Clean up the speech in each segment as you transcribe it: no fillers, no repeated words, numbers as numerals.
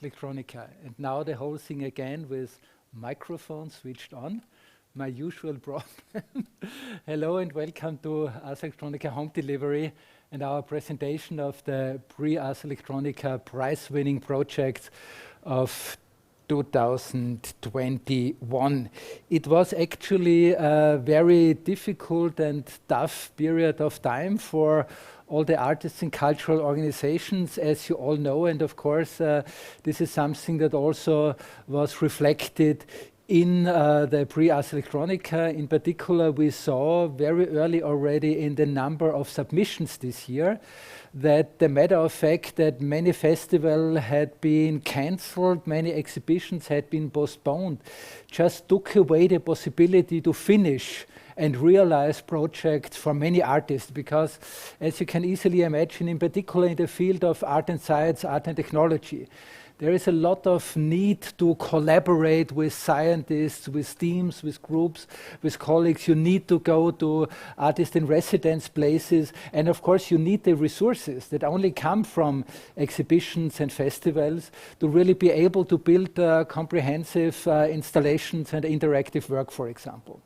Electronica. And now the whole thing again with microphone switched on. My usual problem. Hello and welcome to Ars Electronica Home Delivery and our presentation of the Prix Ars Electronica prize-winning project of 2021. It was actually a very difficult and tough period of time for all the artists and cultural organizations, as you all know, and of course this is something that also was reflected in the Prix Ars Electronica. In particular, we saw very early already in the number of submissions this year that the matter of fact that many festivals had been cancelled, many exhibitions had been postponed, just took away the possibility to finish and realize projects for many artists, because as you can easily imagine, in particular in the field of art and science, art and technology, there is a lot of need to collaborate with scientists, with teams, with groups, with colleagues. You need to go to artist in residence places, and of course you need the resources that only come from exhibitions and festivals to really be able to build comprehensive installations and interactive work, for example.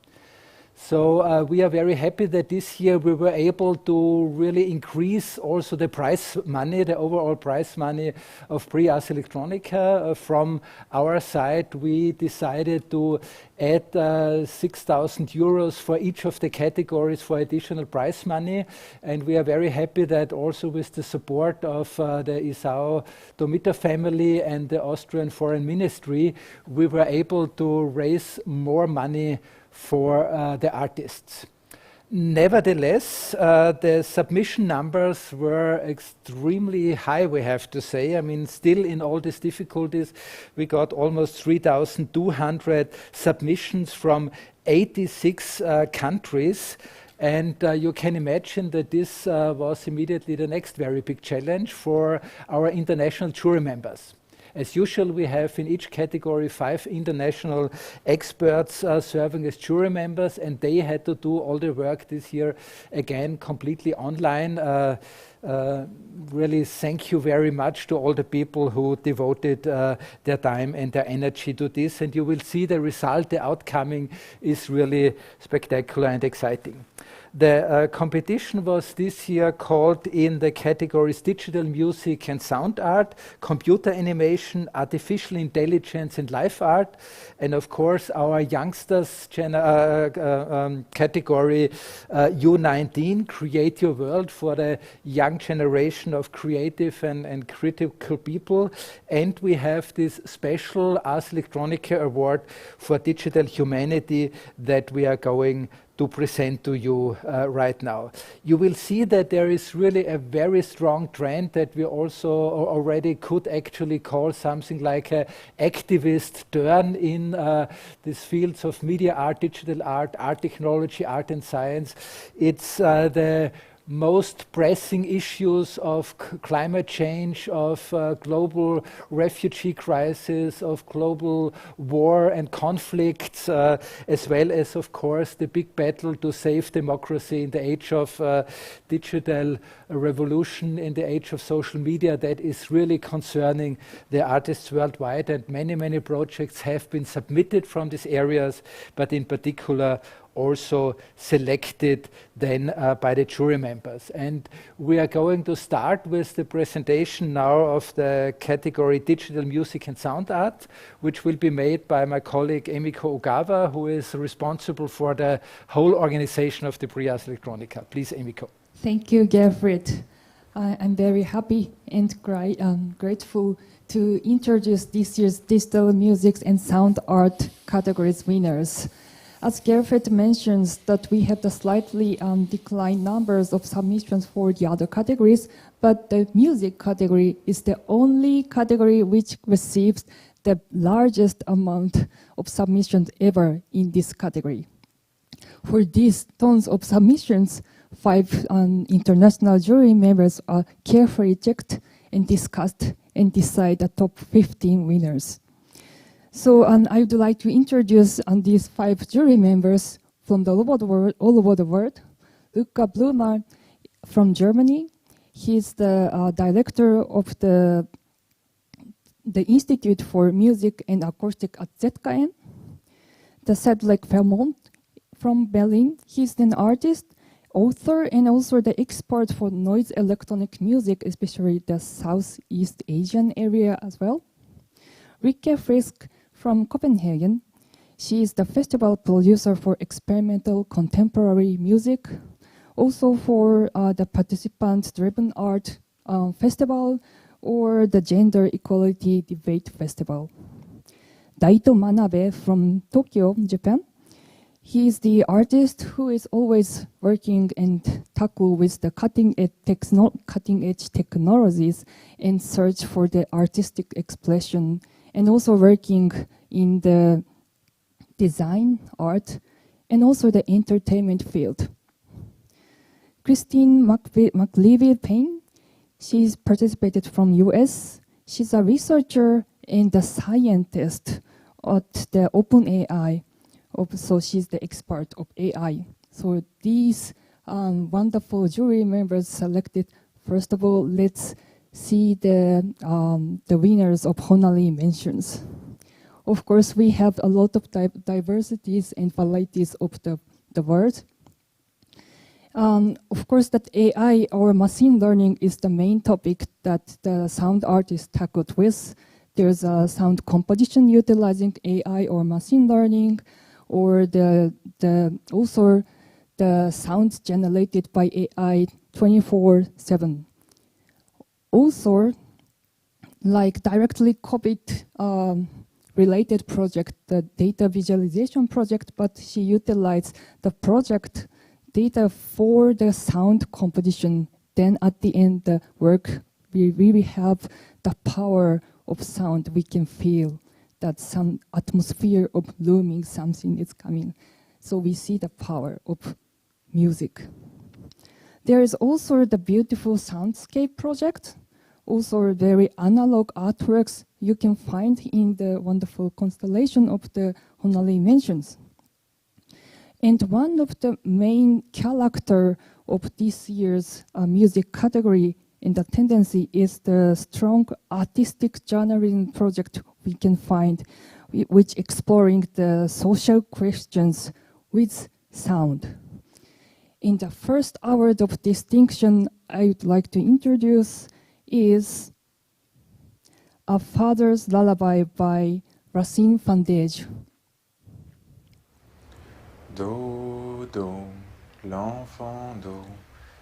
So we are very happy that this year we were able to really increase also the prize money, the overall prize money of Prix Ars Electronica. From our side, we decided to add 6,000 euros for each of the categories for additional prize money. And we are very happy that also with the support of the Isao Domita family and the Austrian Foreign Ministry, we were able to raise more money for the artists. Nevertheless, the submission numbers were extremely high, we have to say. I mean, still in all these difficulties, we got almost 3,200 submissions from 86 countries. And you can imagine that this was immediately the next very big challenge for our international jury members. As usual, we have in each category 5 international experts serving as jury members, and they had to do all the work this year, again, completely online. Really thank you very much to all the people who devoted their time and their energy to this, and you will see the result, the outcoming is really spectacular and exciting. The competition was this year called in the categories Digital Music and Sound Art, Computer Animation, Artificial Intelligence and Live Art, and of course our youngsters category U19, Create Your World, for the young generation of creative and critical people. And we have this special Ars Electronica Award for Digital Humanity that we are going to present to you right now. You will see that there is really a very strong trend that we also already could actually call something like an activist turn in these fields of media art, digital art, art technology, art and science. It's the most pressing issues of climate change, of global refugee crisis, of global war and conflicts, as well as, of course, the big battle to save democracy in the age of digital revolution, in the age of social media, that is really concerning the artists worldwide. And many, many projects have been submitted from these areas, but in particular also selected then by the jury members. And we are going to start with the presentation now of the category Digital Music and Sound Art, which will be made by my colleague Emiko Ogawa, who is responsible for the whole organization of the Prix Ars Electronica. Please, Emiko. Thank you, Gerfried. I'm very happy and grateful to introduce this year's Digital Music and Sound Art categories winners. As Gerfried mentions that we have the slightly declined numbers of submissions for the other categories, but the music category is the only category which receives the largest amount of submissions ever in this category. For these tons of submissions, 5 international jury members are carefully checked and discussed and decide the top 15 winners. So I would like to introduce these 5 jury members from all over the world. Luca Blumer from Germany. He's the director of the the Institute for Music and Acoustic at ZKM, the Cedric Vermont from Berlin. He's an artist, author, and also the expert for noise electronic music, especially the Southeast Asian area as well. Rikke Frisk from Copenhagen. She is the festival producer for experimental contemporary music, also for the participant-driven art festival or the Gender Equality Debate Festival. Daito Manabe from Tokyo, Japan. He is the artist who is always working and tackle with the cutting-edge technologies and search for the artistic expression, and also working in the design, art, and also the entertainment field. Christine McLeavy Payne, she's participated from US. She's a researcher and a scientist at the OpenAI. So she's the expert of AI. So these wonderful jury members selected. First of all, let's see the winners of Honali mentions. Of course, we have a lot of diversities and varieties of the word. Of course, that AI or machine learning is the main topic that the sound artist tackled with. There's a sound composition utilizing AI or machine learning, or also the sounds generated by AI 24/7. Also, like directly copied related project, the data visualization project, but she utilized the project data for the sound composition. Then at the end, the work, we really have the power of sound. We can feel that some atmosphere of looming something is coming. So we see the power of music. There is also the beautiful soundscape project, also very analog artworks you can find in the wonderful constellation of the Honali mentions. And one of the main character of this year's music category in the tendency is the strong artistic journalism project we can find, which exploring the social questions with sound. In the first award of distinction I would like to introduce is A Father's Lullaby by Racine van Dege. Do, do, l'enfant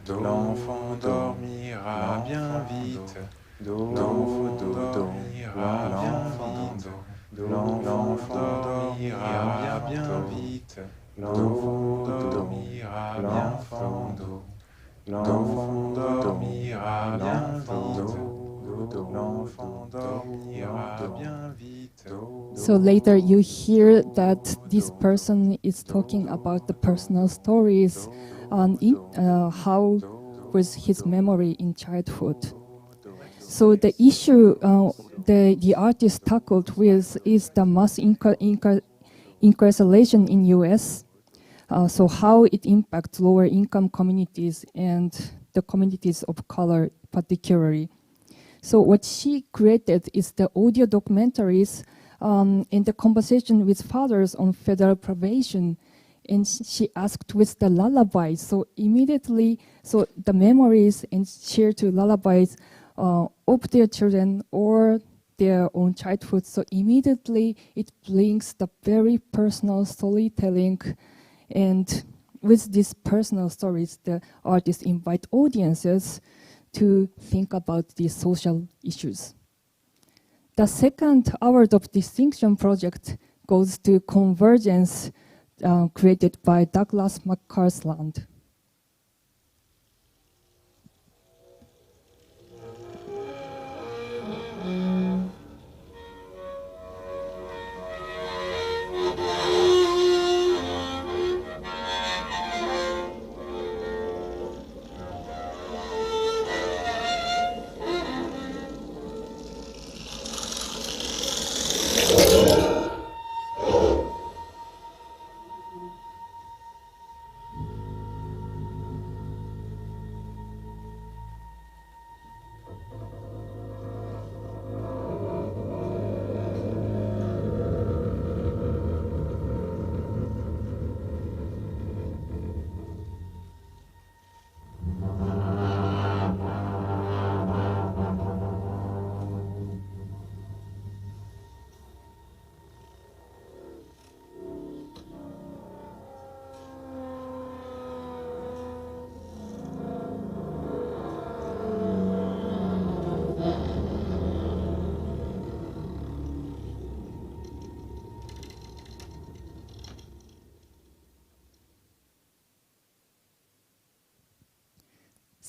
l'enfant dormira bien vite. Do, dormira bien vite. L'enfant dormira bien vite. L'enfant dormira bien fort. L'enfant dormira bien vite. L'enfant dormira bien vite. So later you hear that this person is talking about the personal stories on how was his memory in childhood. So the issue the artist tackled with is the mass incarceration in US. So how it impacts lower income communities and the communities of color particularly. So what she created is the audio documentaries in the conversation with fathers on federal probation. And she asked with the lullabies. So immediately, so the memories and share to lullabies of their children or their own childhood. So immediately it brings the very personal storytelling. And with these personal stories, the artists invite audiences to think about these social issues. The second award of distinction project goes to Convergence, created by Douglas McCarsland.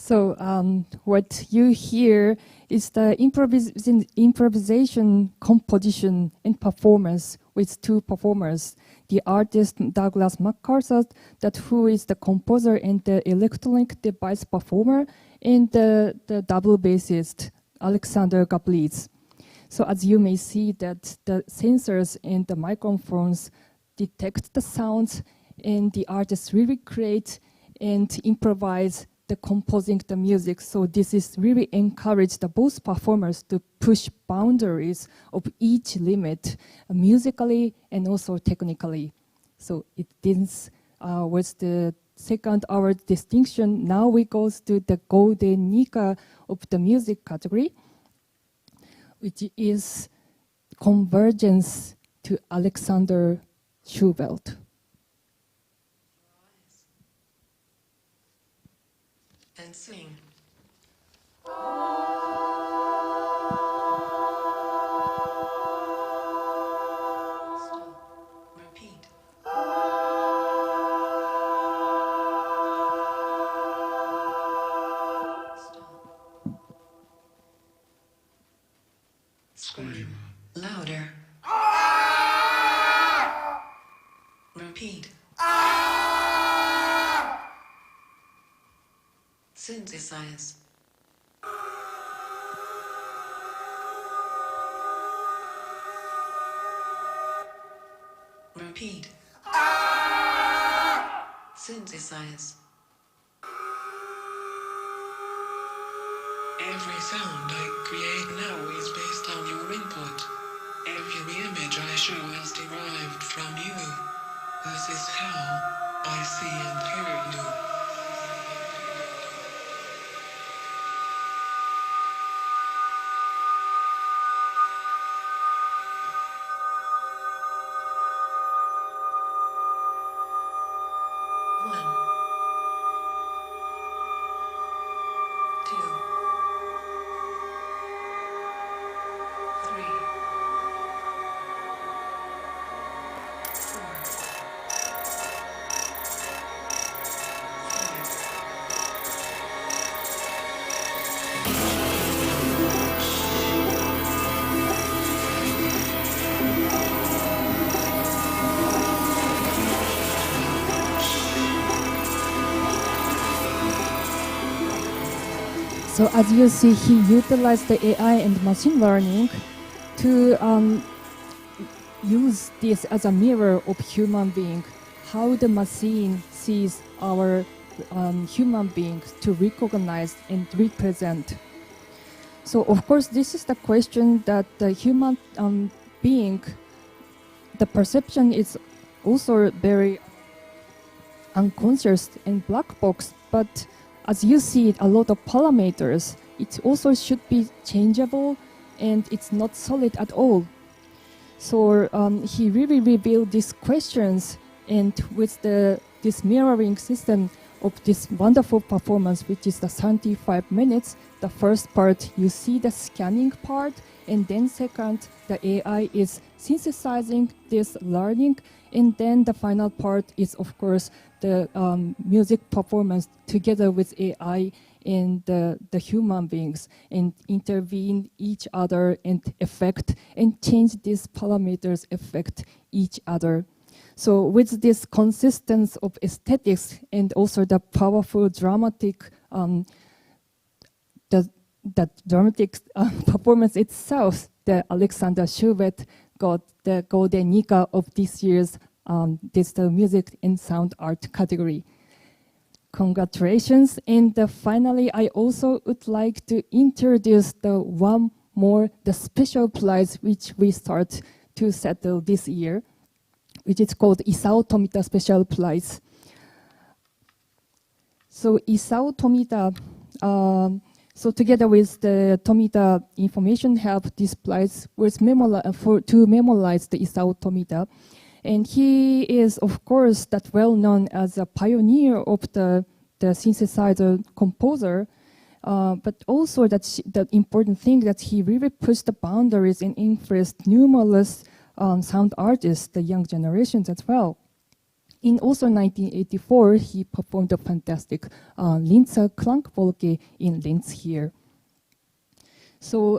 So what you hear is the improvisation, composition, and performance with two performers. The artist Douglas MacArthur, who is the composer and the electronic device performer, and the double bassist Alexander Gablitz. So as you may see that the sensors and the microphones detect the sounds, and the artists really create and improvise the composing the music. So this is really encourage the both performers to push boundaries of each limit musically and also technically. So this was the second hour distinction. Now we go to the golden Nica of the music category, which is convergence to Alexander Schubert. And sing. Stop. Repeat. Stop. Scream. Louder. Repeat. Synthesize. Repeat. Synthesize. Every sound I create now is based on your input. Every image I show is derived from you. This is how I see and hear you. So as you see, he utilized the AI and machine learning to use this as a mirror of human being, how the machine sees our human beings to recognize and represent. So of course, this is the question that the human being, the perception is also very unconscious and black box, but as you see, a lot of parameters, it also should be changeable and it's not solid at all. So he really revealed these questions, and with this mirroring system of this wonderful performance, which is the 75 minutes, the first part, you see the scanning part, and then second, the AI is synthesizing this learning, and then the final part is, of course, the music performance together with AI and the human beings, and intervene each other and affect and change these parameters affect each other. So with this consistency of aesthetics and also the powerful dramatic the dramatic performance itself, the Alexander Schubert got the golden Nica of this year's digital music and sound art category. Congratulations. And finally, I also would like to introduce the special prize which we start to settle this year, which is called Isao Tomita Special Prize. So Isao Tomita, so together with the Tomita Information Hub, this prize was to memorialize the Isao Tomita. And he is, of course, that well known as a pioneer of the synthesizer composer, but also the important thing that he really pushed the boundaries and influenced numerous sound artists, the young generations as well. In also 1984, he performed a fantastic Linzer Klangwolke in Linz here. So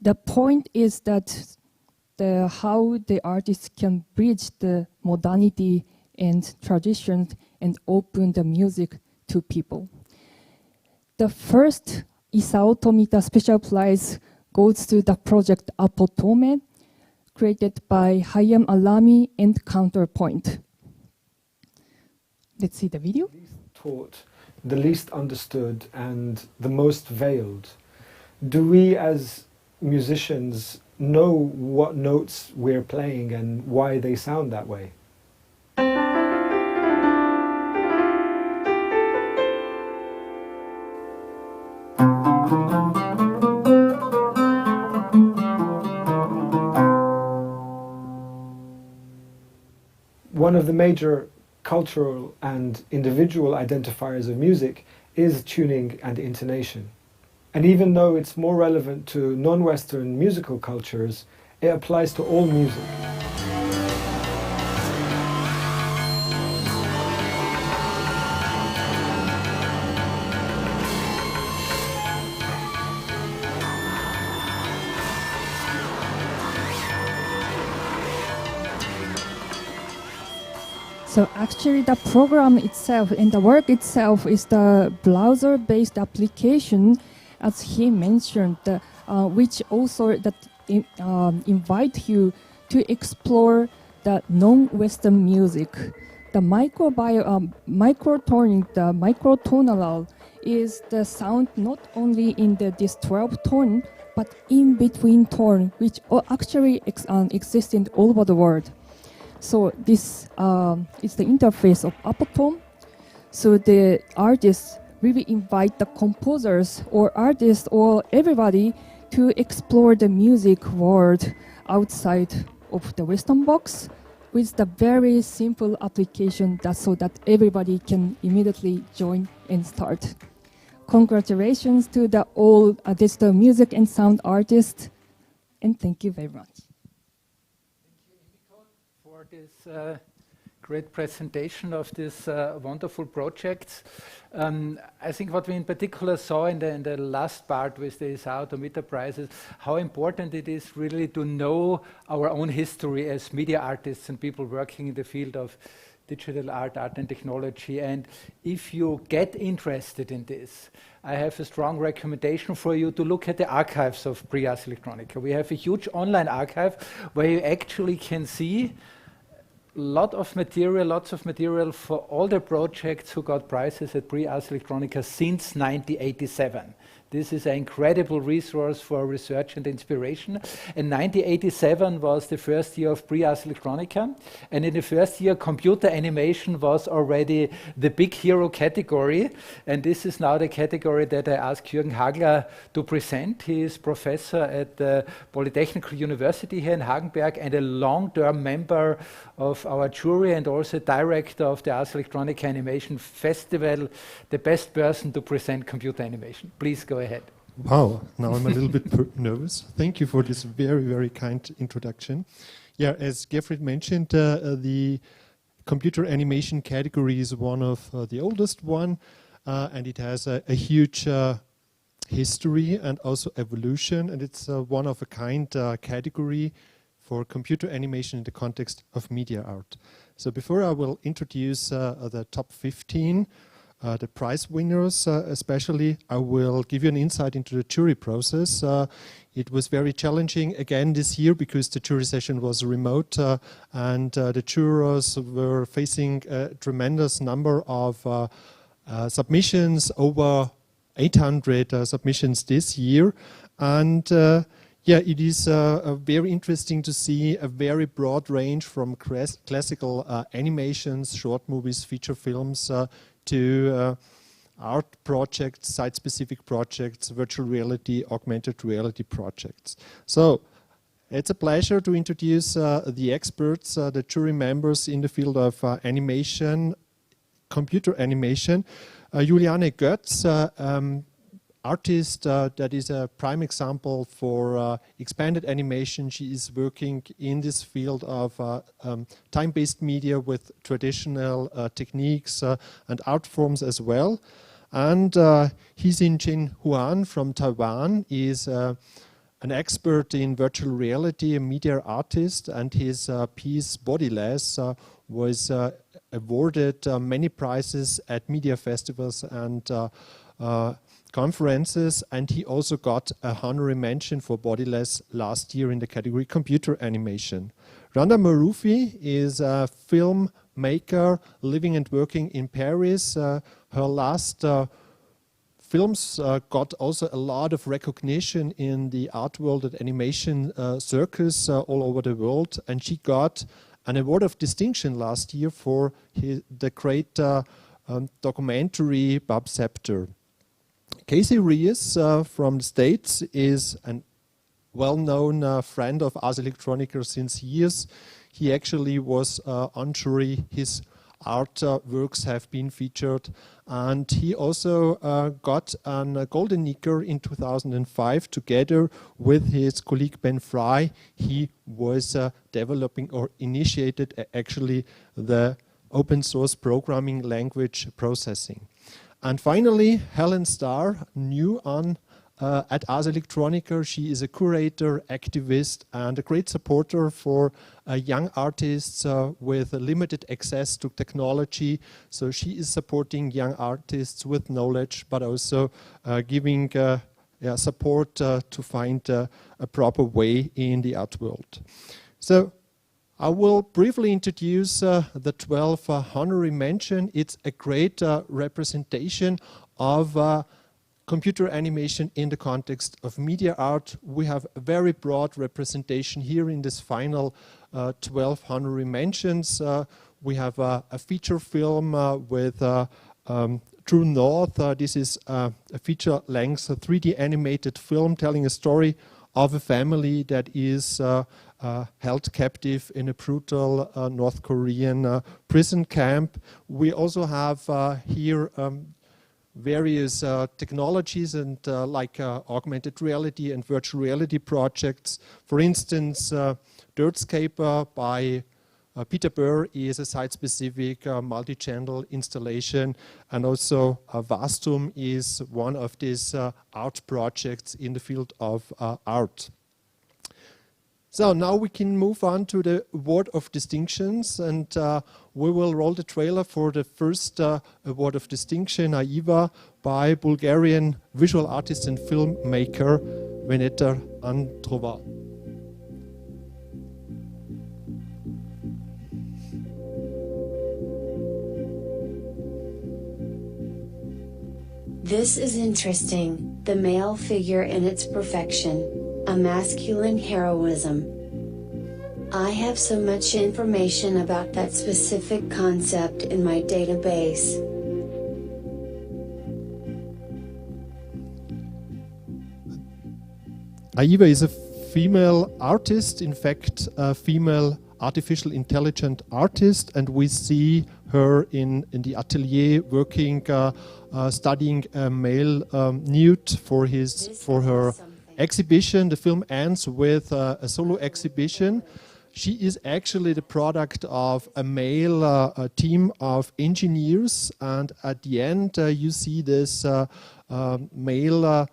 the point is that how the artists can bridge the modernity and tradition and open the music to people. The first Isao Tomita Special Prize goes to the project Apotome, created by Hayam Alami and Counterpoint. Let's see the video. The least taught, the least understood, and the most veiled. Do we as musicians know what notes we're playing and why they sound that way? One of the major cultural and individual identifiers of music is tuning and intonation. And even though it's more relevant to non-Western musical cultures, it applies to all music. So actually the program itself and the work itself is the browser-based application, as he mentioned, which also invite you to explore the non-Western music. The microtoning, the microtonal is the sound not only in this 12 tone, but in between tone, which actually exist in all over the world. So this is the interface of Apotome. So the artists really invite the composers or artists or everybody to explore the music world outside of the Western box with the very simple application so that everybody can immediately join and start. Congratulations to the all digital music and sound artists, and thank you very much. For this great presentation of this wonderful project. I think what we in particular saw in the last part with the Isao Tomita prizes, how important it is really to know our own history as media artists and people working in the field of digital art and technology. And if you get interested in this, I have a strong recommendation for you to look at the archives of Prix Ars Electronica. We have a huge online archive where you actually can see lots of material for all the projects who got prizes at Prix Ars Electronica since 1987. This is an incredible resource for research and inspiration. And 1987 was the first year of Prix Ars Electronica. And in the first year, computer animation was already the big hero category. And this is now the category that I asked Jürgen Hagler to present. He is professor at the Polytechnical University here in Hagenberg and a long-term member of our jury and also director of the Ars Electronica Animation Festival, the best person to present computer animation. Please go ahead. Wow, now I'm a little bit nervous. Thank you for this very, very kind introduction. Yeah, as Gerfried mentioned, the computer animation category is one of the oldest one, and it has a huge history and also evolution, and it's one of a kind category for computer animation in the context of media art. So before I will introduce the top 15, the prize winners especially, I will give you an insight into the jury process. It was very challenging again this year because the jury session was remote and the jurors were facing a tremendous number of submissions, over 800 submissions this year. And yeah, it is very interesting to see a very broad range from classical animations, short movies, feature films, to art projects, site-specific projects, virtual reality, augmented reality projects. So it's a pleasure to introduce the experts, the jury members in the field of animation, computer animation. Juliane Götz artist that is a prime example for expanded animation. She is working in this field of time-based media with traditional techniques and art forms as well. And Hsin Jin Huan from Taiwan is an expert in virtual reality, a media artist, and his piece Bodiless was awarded many prizes at media festivals and conferences, and he also got a honorary mention for Bodiless last year in the category computer animation. Randa Marufi is a filmmaker living and working in Paris. Her last films got also a lot of recognition in the art world and animation circus all over the world, and she got an award of distinction last year for the great documentary Bob Scepter. Casey Reyes from the States is a well-known friend of Ars Electronica since years. He actually was on jury. His art works have been featured, and he also got a Golden Nicas in 2005 together with his colleague Ben Fry. He was developing or initiated actually the open source programming language processing. And finally, Helen Starr, new on at Ars Electronica. She is a curator, activist, and a great supporter for young artists with limited access to technology. So she is supporting young artists with knowledge, but also giving support to find a proper way in the art world. So I will briefly introduce the 12 honorary mention. It's a great representation of computer animation in the context of media art. We have a very broad representation here in this final 12 honorary mentions. We have a feature film with True North. This is a feature-length 3D animated film telling a story of a family that is held captive in a brutal North Korean prison camp. We also have here various technologies and like augmented reality and virtual reality projects. For instance, Dirtscaper by Peter Burr is a site-specific multi-channel installation, and also Vastum is one of these art projects in the field of art. So now we can move on to the award of distinctions, and we will roll the trailer for the first award of distinction, Aiva, by Bulgarian visual artist and filmmaker Veneta Androva. This is interesting, the male figure in its perfection. A masculine heroism. I have so much information about that specific concept in my database. Aiva is a female artist, in fact, a female artificial intelligent artist, and we see her in the atelier working, studying a male nude for her exhibition. The film ends with a solo exhibition. She is actually the product of a male team of engineers, and at the end you see this male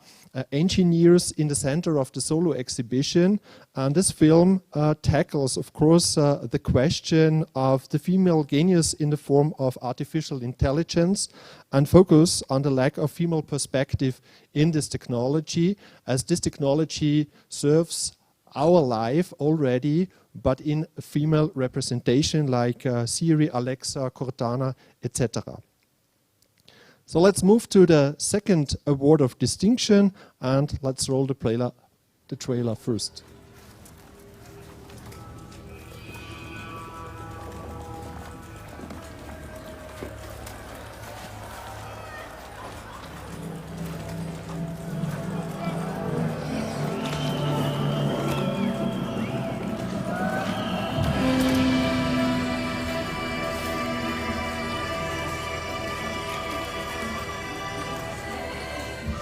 engineers in the center of the solo exhibition. And this film tackles, of course, the question of the female genius in the form of artificial intelligence, and focus on the lack of female perspective in this technology, as this technology serves our life already, but in female representation like Siri, Alexa, Cortana, etc. So let's move to the second award of distinction, and let's roll the trailer first.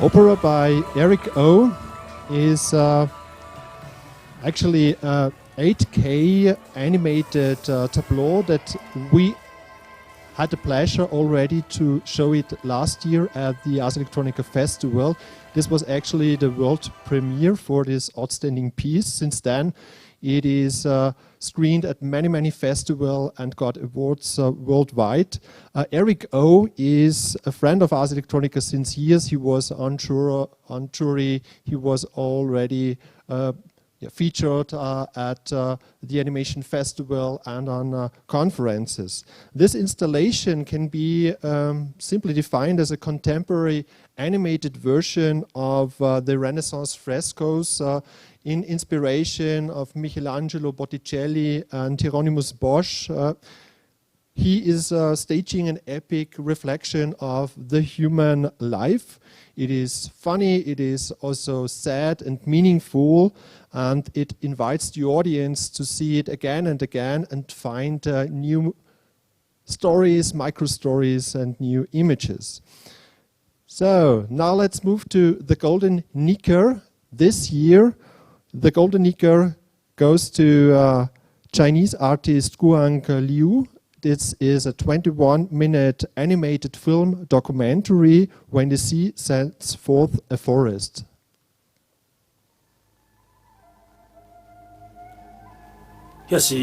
opera by Eric O is actually a 8K animated tableau that we had the pleasure already to show it last year at the Ars Electronica Festival. This was actually the world premiere for this outstanding piece. Since then, it is screened at many festivals and got awards worldwide. Eric O is a friend of Ars Electronica since years. He was on jury. He was already featured at the Animation Festival and on conferences. This installation can be simply defined as a contemporary animated version of the Renaissance frescoes in inspiration of Michelangelo, Botticelli and Hieronymus Bosch. He is staging an epic reflection of the human life. It is funny, it is also sad and meaningful, and it invites the audience to see it again and again and find new stories, micro stories and new images. So now let's move to the Golden Nicas. This year the Golden Nicas goes to Chinese artist Guang Liu. This is a 21-minute animated film documentary when the sea sends forth a forest. 那是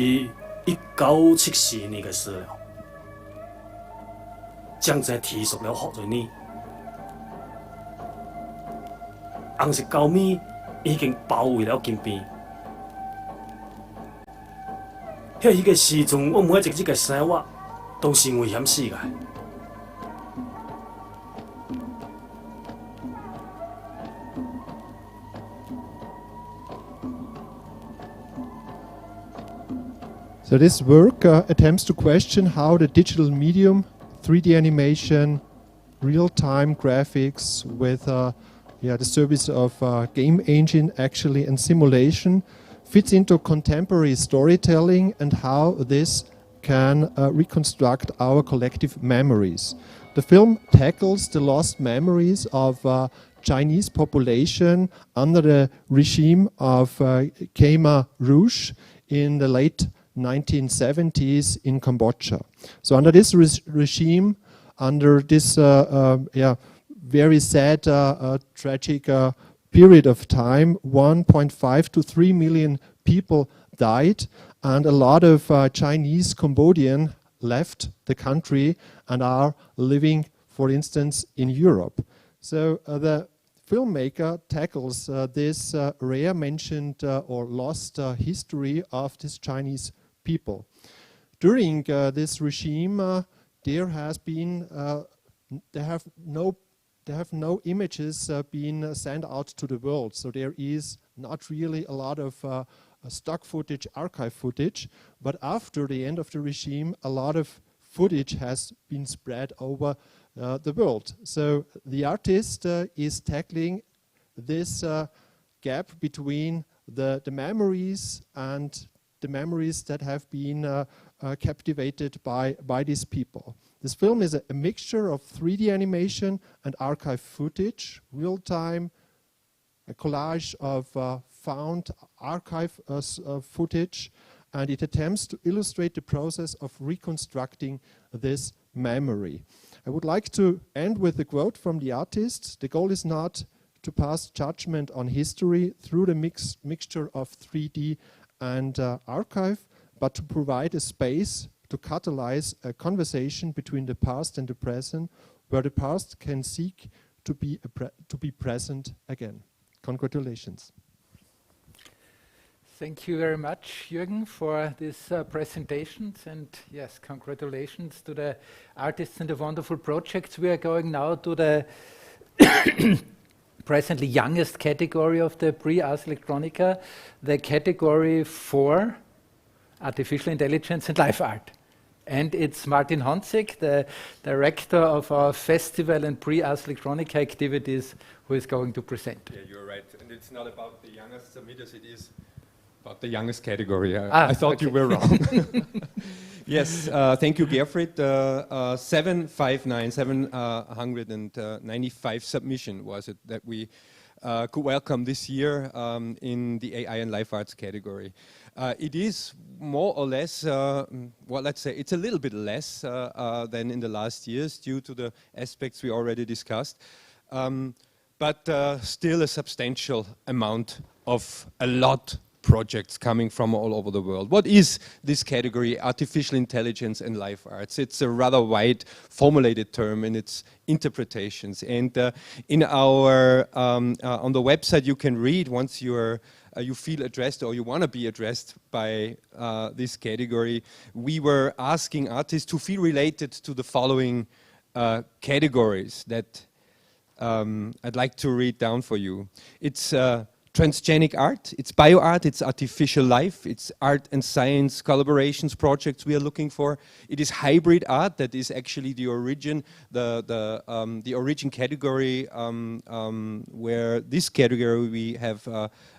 1974年嘅事了，江浙提熟了學咗呢，紅色膠面已經包圍了肩邊。迄個時陣，我每一隻隻嘅生活都是危險死嘅。So this work attempts to question how the digital medium, 3D animation, real-time graphics with the service of game engine actually and simulation fits into contemporary storytelling and how this can reconstruct our collective memories. The film tackles the lost memories of Chinese population under the regime of Khmer Rouge in the late 1970s in Cambodia. So under this regime, under this very sad, tragic period of time, 1.5 to 3 million people died, and a lot of Chinese Cambodian left the country and are living, for instance, in Europe. So the filmmaker tackles this rare mentioned or lost history of this Chinese people. During this regime, there have no images been sent out to the world, so there is not really a lot of stock footage, archive footage, but after the end of the regime, a lot of footage has been spread over the world. So the artist is tackling this gap between the memories and the memories that have been captivated by these people. This film is a mixture of 3D animation and archive footage, real-time, a collage of found archive footage, and it attempts to illustrate the process of reconstructing this memory. I would like to end with a quote from the artist. The goal is not to pass judgment on history through the mixture of 3D and archive, but to provide a space to catalyze a conversation between the past and the present, where the past can seek to be present again. Congratulations. Thank you very much, Jürgen, for these presentations, and yes, congratulations to the artists and the wonderful projects. We are going now to the presently youngest category of the Prix Ars Electronica, the category for artificial intelligence and live art. And it's Martin Honzik, the director of our festival and Prix Ars Electronica activities, who is going to present. Yeah, you're right. And it's not about the youngest submitters, it is about the youngest category. I thought you were wrong. Yes, thank you, Gerfried. 795 submission was it that we could welcome this year in the AI and Life Arts category. It is more or less, well, let's say it's a little bit less than in the last years due to the aspects we already discussed, but still a substantial amount of a lot projects coming from all over the world. What is this category, artificial intelligence and life arts? It's a rather wide formulated term in its interpretations. And in our, on the website you can read once you feel addressed or you want to be addressed by this category. We were asking artists to feel related to the following categories that I'd like to read down for you. It's transgenic art, it's bioart, it's artificial life, it's art and science collaborations projects we are looking for. It is hybrid art, that is actually the origin, the origin category where this category we have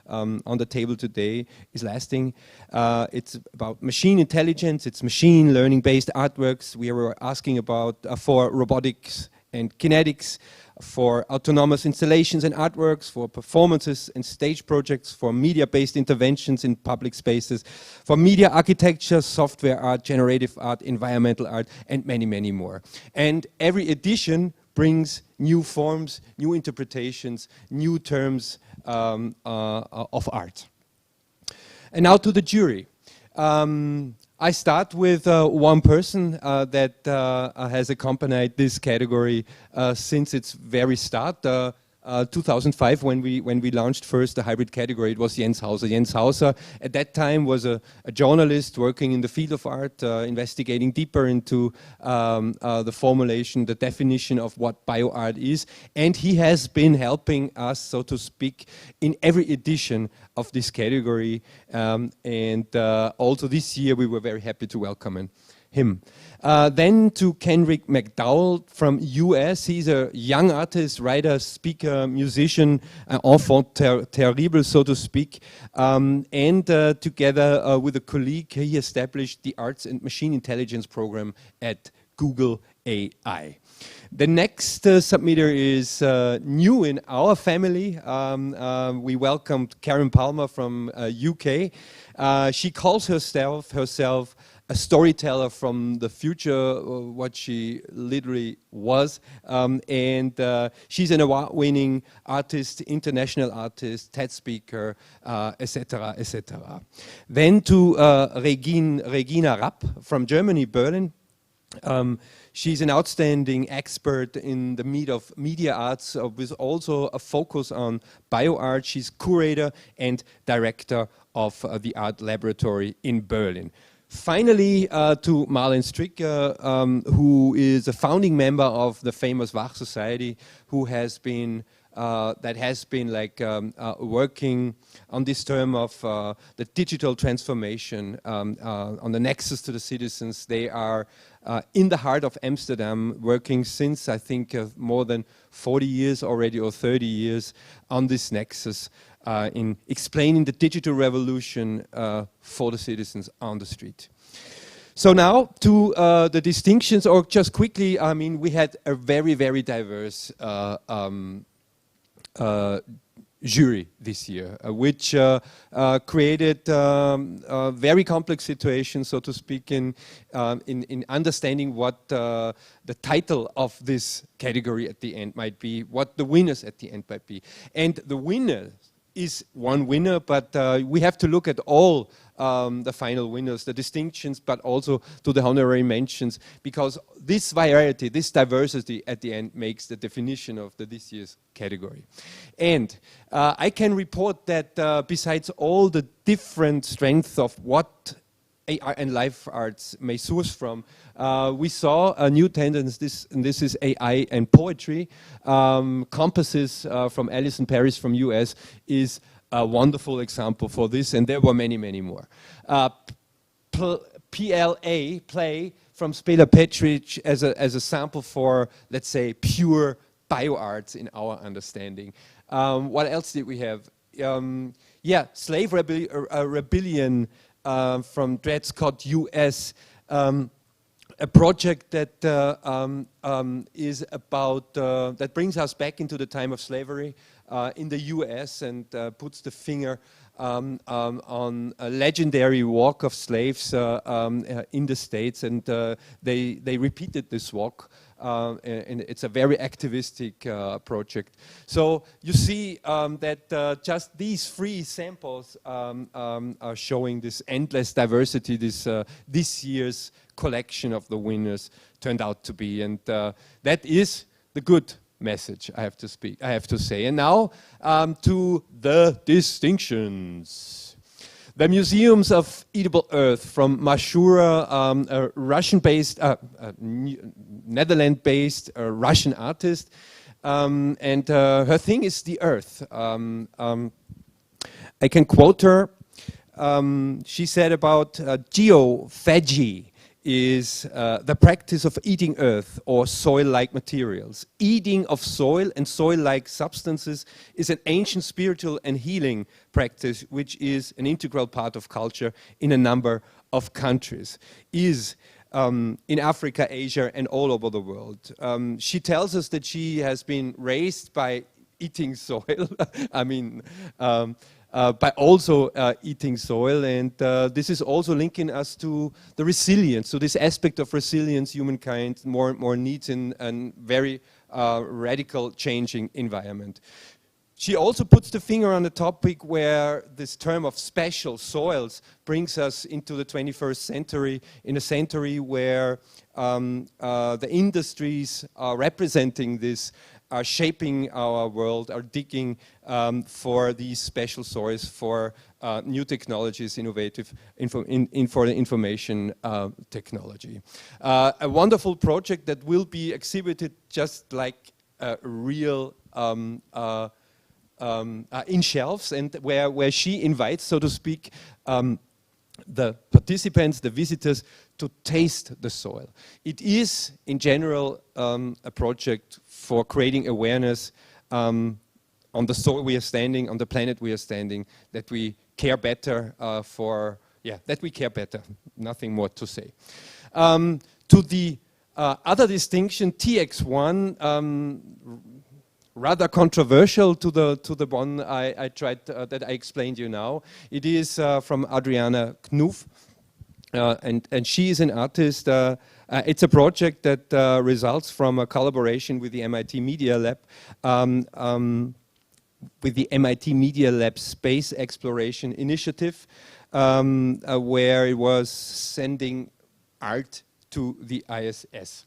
on the table today is lasting. It's about machine intelligence, it's machine learning based artworks. We were asking about for robotics and kinetics, for autonomous installations and artworks, for performances and stage projects, for media-based interventions in public spaces, for media architecture, software art, generative art, environmental art, and many, many more. And every edition brings new forms, new interpretations, new terms of art. And now to the jury. I start with one person that has accompanied this category since its very start. 2005, when we launched first the hybrid category, it was Jens Hauser. Jens Hauser at that time was a journalist working in the field of art, investigating deeper into the formulation, the definition of what bioart is, and he has been helping us, so to speak, in every edition of this category, and also this year we were very happy to welcome him. Then to Kenrick McDowell from US. He's a young artist, writer, speaker, musician, enfant terrible, so to speak. And together with a colleague, he established the Arts and Machine Intelligence program at Google AI. The next submitter is new in our family. We welcomed Karen Palmer from UK. She calls herself a storyteller from the future, what she literally was. And she's an award-winning artist, international artist, TED speaker, etc., etc. Then to Regina Rapp from Germany, Berlin. She's an outstanding expert in the media arts with also a focus on bioart. She's curator and director of the art laboratory in Berlin. Finally, to Marlene Stricker, who is a founding member of the famous Wach Society, who has been working on this term of the digital transformation on the nexus to the citizens. They are in the heart of Amsterdam, working since I think more than 40 years already, or 30 years, on this nexus in explaining the digital revolution for the citizens on the street. So now to the distinctions, or just quickly, I mean, we had a very, very diverse jury this year, which created a very complex situation, so to speak, in understanding what the title of this category at the end might be, what the winners at the end might be. And the winner is one winner, but we have to look at all the final winners, the distinctions, but also to the honorary mentions, because this variety, this diversity at the end makes the definition of this year's category. And I can report that besides all the different strengths of what AI and life arts may source from, we saw a new tendency, and this is AI and poetry. Compasses from Alice in Paris from US is a wonderful example for this, and there were many, many more. PLA, play, from Spela Petric as a sample for, let's say, pure bioarts in our understanding. What else did we have? Yeah, Slave Rebellion from Dred Scott, US, a project that is about that brings us back into the time of slavery in the U.S. and puts the finger on a legendary walk of slaves in the States, and they repeated this walk. And it's a very activistic project. So you see that just these 3 samples are showing this endless diversity this year's collection of the winners turned out to be, and that is the good message I have to say. And now to the distinctions. The Museums of Edible Earth from Mashura, a Russian-based, Netherlands-based Russian artist, and her thing is the earth. I can quote her. She said about geophagy is the practice of eating earth or soil-like materials. Eating of soil and soil-like substances is an ancient spiritual and healing practice which is an integral part of culture in a number of countries. Is in Africa, Asia, and all over the world. She tells us that she has been raised by eating soil. I mean, by also eating soil, and this is also linking us to the resilience, so this aspect of resilience humankind more and more needs in a very radical changing environment. She also puts the finger on the topic where this term of special soils brings us into the 21st century, in a century where the industries are representing this, are shaping our world, are digging for these special soils, for new technologies, innovative for the information technology. A wonderful project that will be exhibited just like a real in shelves, and where she invites, so to speak, the participants, the visitors, to taste the soil. It is, in general, a project for creating awareness on the soil we are standing, on the planet we are standing, that we care better that we care better. Nothing more to say. To the other distinction, TX1, rather controversial to the one I tried that I explained you now. It is from Adriana Knuff, and she is an artist. It's a project that results from a collaboration with the MIT Media Lab, with the MIT Media Lab Space Exploration Initiative, where it was sending art to the ISS.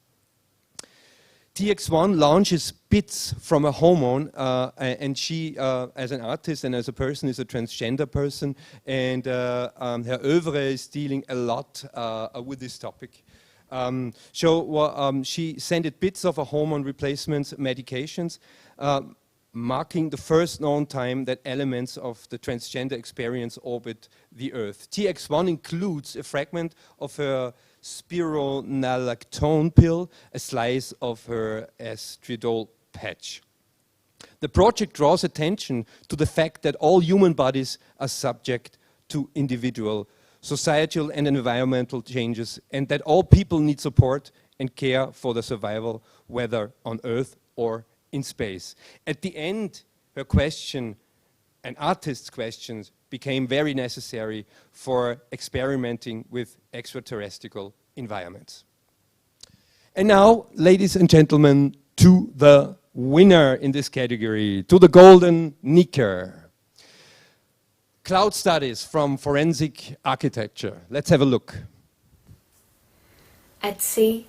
TX1 launches bits from a hormone, and she, as an artist and as a person, is a transgender person, and her oeuvre is dealing a lot with this topic. She sent bits of a hormone replacement medications, marking the first known time that elements of the transgender experience orbit the Earth. TX1 includes a fragment of her spironolactone pill, a slice of her estradiol patch. The project draws attention to the fact that all human bodies are subject to individual, societal and environmental changes, and that all people need support and care for their survival, whether on Earth or in space. At the end, her question, an artist's questions, became very necessary for experimenting with extraterrestrial environments. And now, ladies and gentlemen, to the winner in this category, to the golden Nicas. Cloud studies from forensic architecture. Let's have a look. At sea,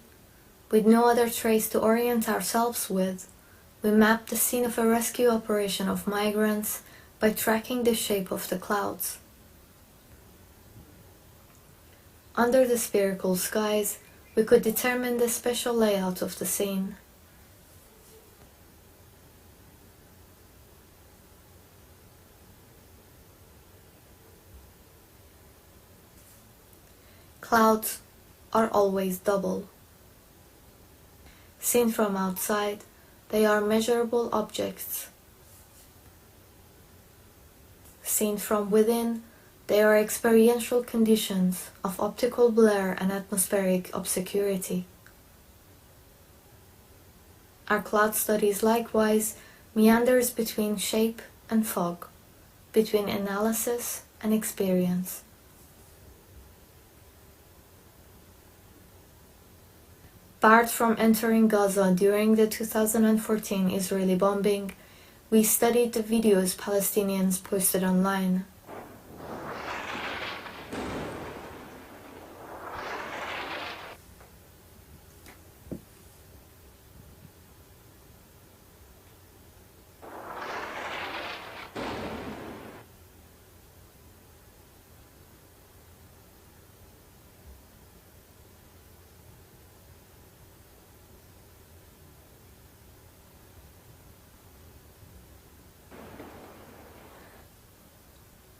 with no other trace to orient ourselves with, we mapped the scene of a rescue operation of migrants by tracking the shape of the clouds. Under the spherical skies, we could determine the special layout of the scene. Clouds are always double. Seen from outside, they are measurable objects. Seen from within, They are experiential conditions of optical blur and atmospheric obscurity. Our cloud studies likewise meanders between shape and fog, between analysis and experience. Barred from entering Gaza during the 2014 Israeli bombing, we studied the videos Palestinians posted online.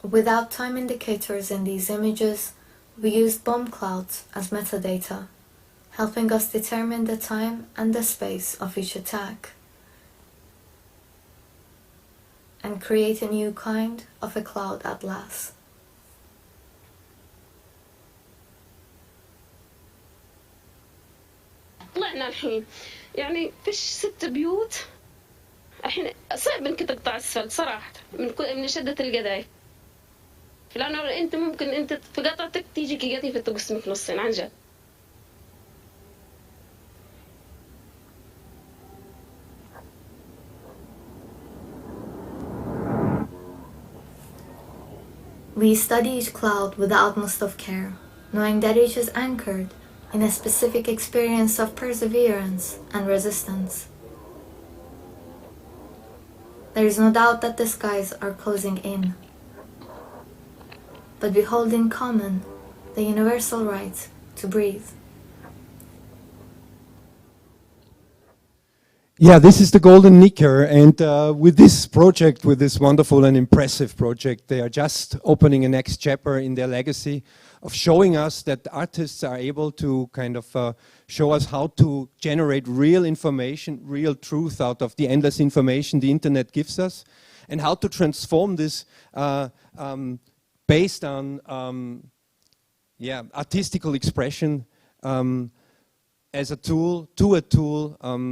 Without time indicators in these images, we used bomb clouds as metadata, helping us determine the time and the space of each attack, and create a new kind of a cloud atlas. طلعنا الحين يعني فيش 6 بيوت. الحين صعب انك تقطع اسفلت صراحة من شدة القذايف. لأنه أنت ممكن أنت في قطعتك تيجي قطيفة تقسمك نصين عن جد. We study each cloud with the utmost of care, knowing that each is anchored in a specific experience of perseverance and resistance. There is no doubt that the skies are closing in, but we hold in common the universal right to breathe. Yeah, this is the Golden Knicker, and with this project, with this wonderful and impressive project, they are just opening a next chapter in their legacy of showing us that artists are able to kind of show us how to generate real information, real truth out of the endless information the internet gives us, and how to transform this based on artistical expression as a tool,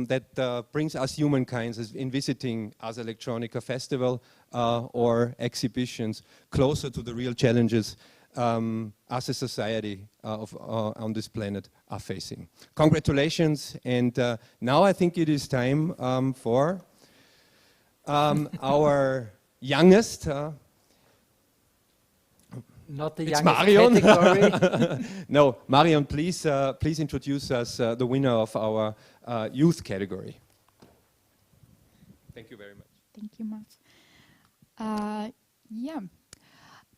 that brings us humankind in visiting Ars Electronica Festival or exhibitions closer to the real challenges as a society on this planet are facing. Congratulations, and now I think it is time for our youngest. Not the it's youngest Marion. category. No, Marion, please introduce us the winner of our youth category. Thank you very much. Thank you much.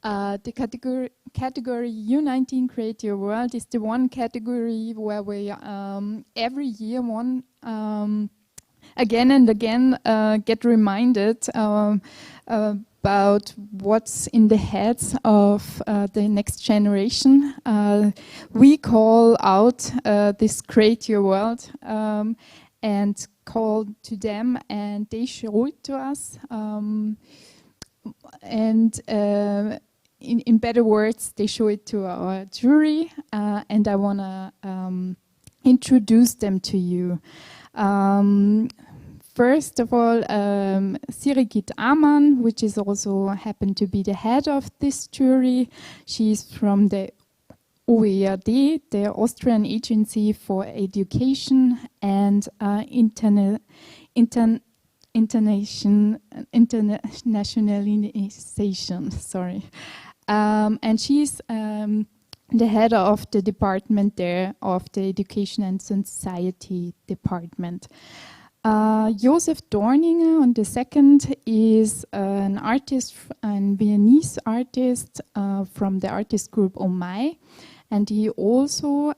The category U19 Create Your World is the one category where we every year again and again get reminded about what's in the heads of the next generation. We call out this Create Your World and call to them, and they show it to us. In better words, they show it to our jury, and I want to introduce them to you. First of all, Sirigit Aman, which is also happened to be the head of this jury. She's from the OERD, the Austrian Agency for Education and internationalization. Sorry, and she's the head of the department there of the Education and Society department. Josef Dorninger on the second is an artist, a Viennese artist from the artist group Oh My, and he also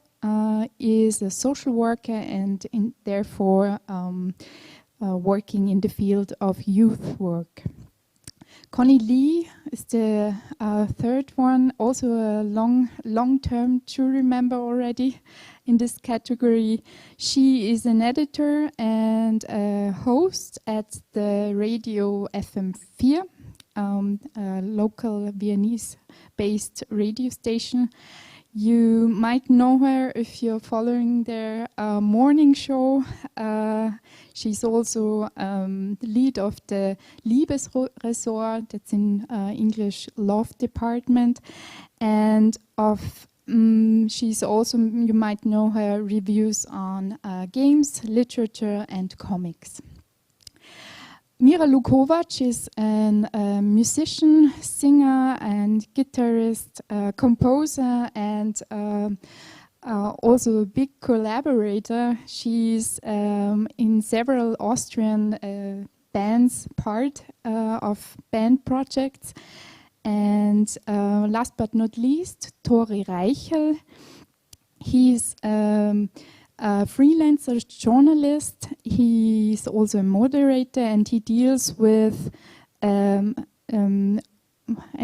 is a social worker and therefore working in the field of youth work. Connie Lee is the third one, also a long-term jury member already in this category. She is an editor and a host at the radio FM4 a local Viennese-based radio station. You might know her if you're following their morning show. She's also the lead of the Liebesressort, that's in English, Love Department, and she's also, you might know her reviews on games, literature, and comics. Mira Lukovac is a musician, singer, and guitarist, composer, and also a big collaborator. She's in several Austrian bands, part of band projects. And last but not least, Tori Reichel. He's a freelancer journalist. He's also a moderator, and he deals with, and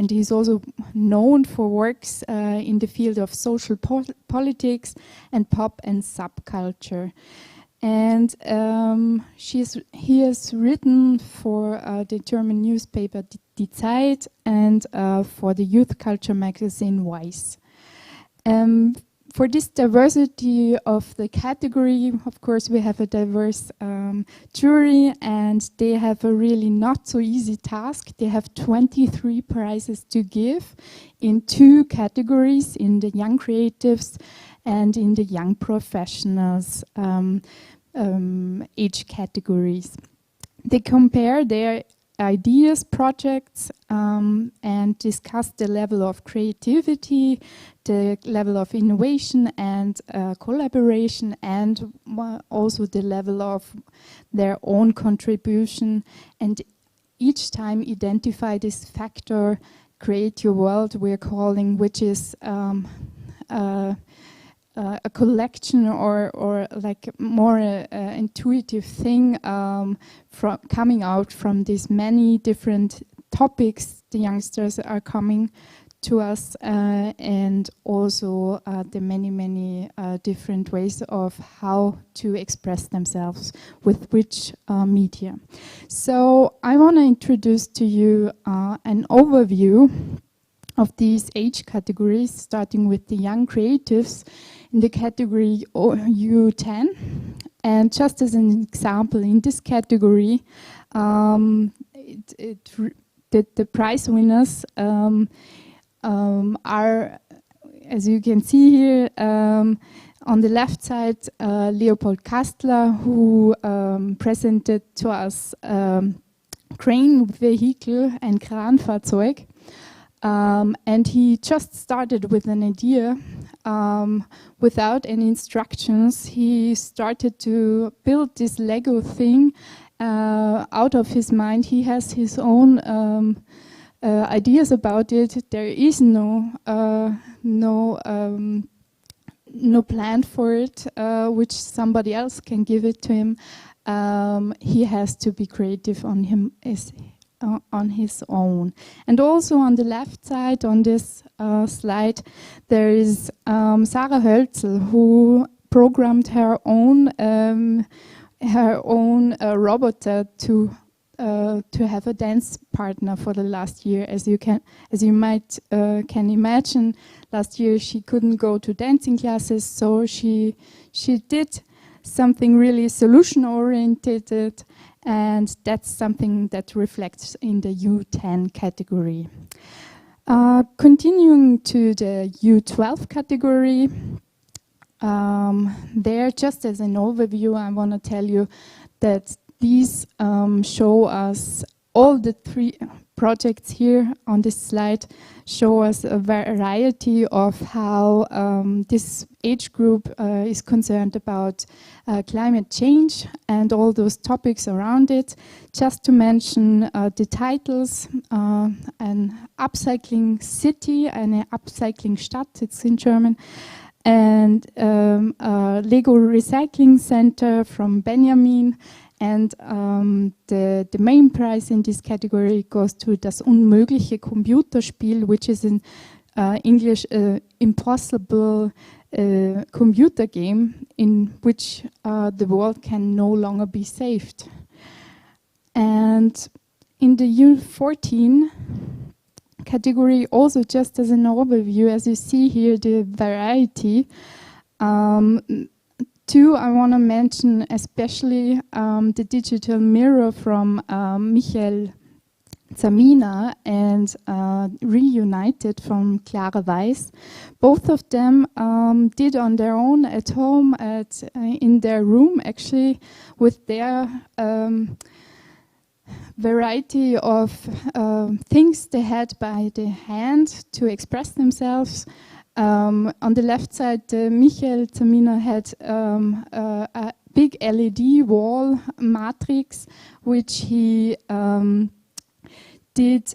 he's also known for works in the field of social politics and pop and subculture. And he has written for the German newspaper Die Zeit and for the youth culture magazine Weiß. For this diversity of the category, of course, we have a diverse jury, and they have a really not so easy task. They have 23 prizes to give in 2 categories, in the young creatives and in the young professionals age categories. They compare their ideas, projects, and discuss the level of creativity, the level of innovation and collaboration, and also the level of their own contribution, and each time identify this factor, create your world, we're calling, which is a collection or like more intuitive thing from coming out from these many different topics the youngsters are coming to us, and also the many different ways of how to express themselves with which media. So I want to introduce to you an overview of these age categories, starting with the young creatives in the category U10. And just as an example, in this category, the prize winners are, as you can see here, on the left side, Leopold Kastler, who presented to us crane vehicle and Kranfahrzeug. And he just started with an idea without any instructions. He started to build this Lego thing out of his mind. He has his own ideas about it. There is no plan for it, which somebody else can give it to him. He has to be creative on his own. And also on the left side on this slide, there is Sarah Hölzel, who programmed her own robot to have a dance partner for the last year. As you might can imagine, last year she couldn't go to dancing classes, so she did something really solution oriented, and that's something that reflects in the U10 category. Continuing to the U12 category, there, just as an overview, I want to tell you that these show us, all the 3 projects here on this slide show us a variety of how this age group is concerned about climate change and all those topics around it. Just to mention the titles, an upcycling city, eine upcycling Stadt, it's in German, and Lego Recycling Center from Benjamin. And the main prize in this category goes to Das unmögliche Computerspiel, which is in English impossible computer game in which the world can no longer be saved. And in the U14 category, also just as an overview, as you see here, the variety. Two, I want to mention especially the digital mirror from Michael Zamina and Reunited from Clara Weiss. Both of them did on their own at home, in their room actually, with their variety of things they had by the hand to express themselves. On the left side, Michael Zamina had a big LED wall matrix, which he did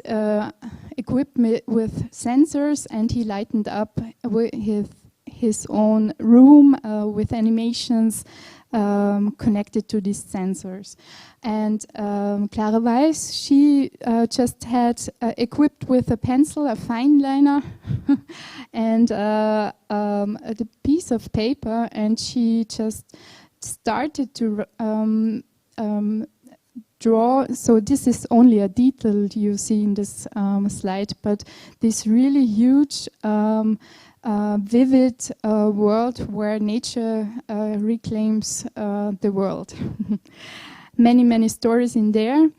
equip with sensors, and he lightened up his own room with animations connected to these sensors. And Clara Weiss, she just had equipped with a pencil, a fine liner, and a piece of paper, and she just started to draw. So this is only a detail you see in this slide, but this really huge vivid world where nature reclaims the world. Many stories in there,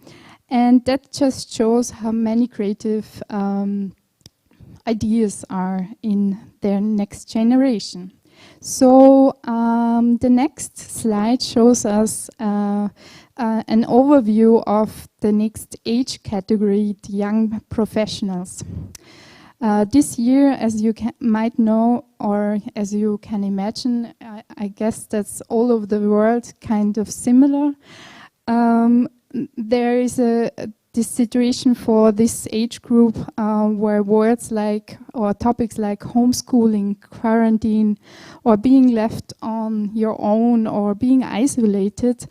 and that just shows how many creative ideas are in their next generation. So the next slide shows us an overview of the next age category, the young professionals. This year, as you might know, or as you can imagine, I guess that's all over the world kind of similar. There is this situation for this age group where words like, or topics like homeschooling, quarantine, or being left on your own, or being isolated